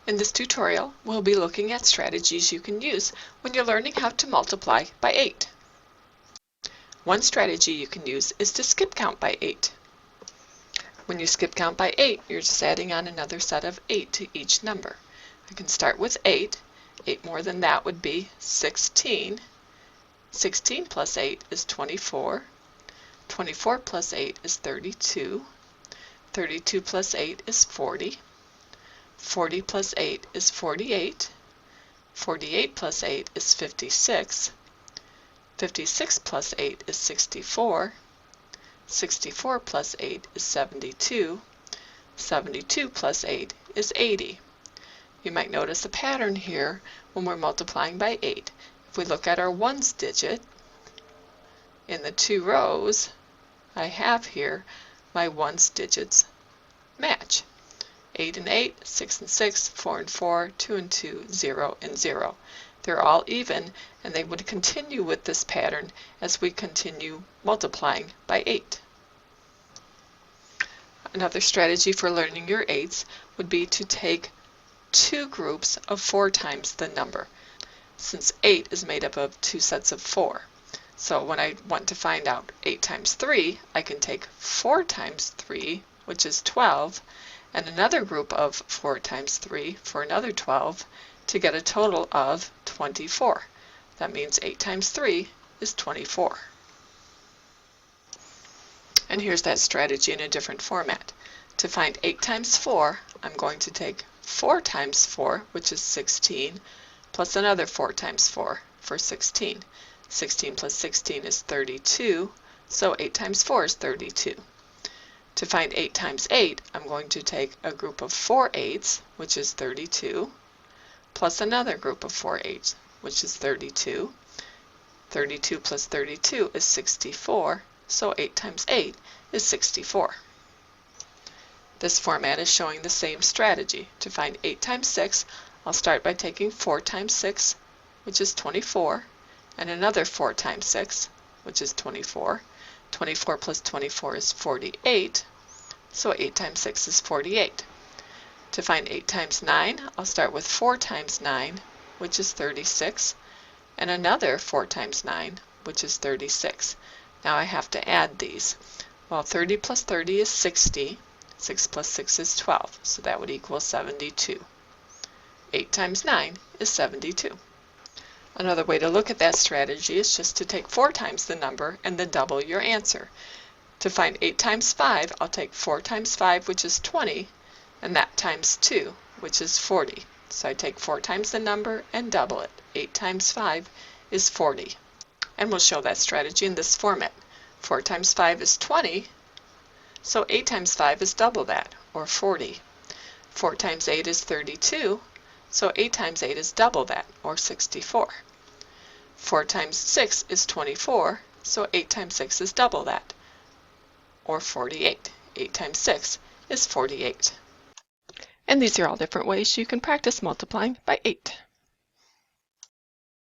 In this tutorial, we'll be looking at strategies you can use when you're learning how to multiply by 8. One strategy you can use is to skip count by 8. When you skip count by 8, you're just adding on another set of 8 to each number. I can start with 8. 8 more than that would be 16. 16 plus 8 is 24. 24 plus 8 is 32. 32 plus 8 is 40. 40 plus 8 is 48. 48 plus 8 is 56. 56 plus 8 is 64. 64 plus 8 is 72. 72 plus 8 is 80. You might notice a pattern here when we're multiplying by 8. If we look at our ones digit, in the two rows I have here, my ones digits match. 8 and 8, 6 and 6, 4 and 4, 2 and 2, 0 and 0. They're all even, and they would continue with this pattern as we continue multiplying by 8. Another strategy for learning your 8s would be to take two groups of 4 times the number, since 8 is made up of two sets of 4. So when I want to find out 8 times 3, I can take 4 times 3, which is 12, and another group of 4 times 3 for another 12 to get a total of 24. That means 8 times 3 is 24. And here's that strategy in a different format. To find 8 times 4, I'm going to take 4 times 4, which is 16, plus another 4 times 4 for 16. 16 plus 16 is 32, so 8 times 4 is 32. To find 8 times 8, I'm going to take a group of 4 8s, which is 32, plus another group of 4 8s, which is 32. 32 plus 32 is 64, so 8 times 8 is 64. This format is showing the same strategy. To find 8 times 6, I'll start by taking 4 times 6, which is 24, and another 4 times 6, which is 24. 24 plus 24 is 48, so 8 times 6 is 48. To find 8 times 9, I'll start with 4 times 9, which is 36, and another 4 times 9, which is 36. Now I have to add these. Well, 30 plus 30 is 60. 6 plus 6 is 12, so that would equal 72. 8 times 9 is 72. Another way to look at that strategy is just to take 4 times the number and then double your answer. To find 8 times 5, I'll take 4 times 5, which is 20, and that times 2, which is 40. So I take 4 times the number and double it. 8 times 5 is 40. And we'll show that strategy in this format. 4 times 5 is 20, so 8 times 5 is double that, or 40. 4 times 8 is 32, so 8 times 8 is double that, or 64. 4 times 6 is 24, so 8 times 6 is double that, or 48. 8 times 6 is 48. And these are all different ways you can practice multiplying by 8.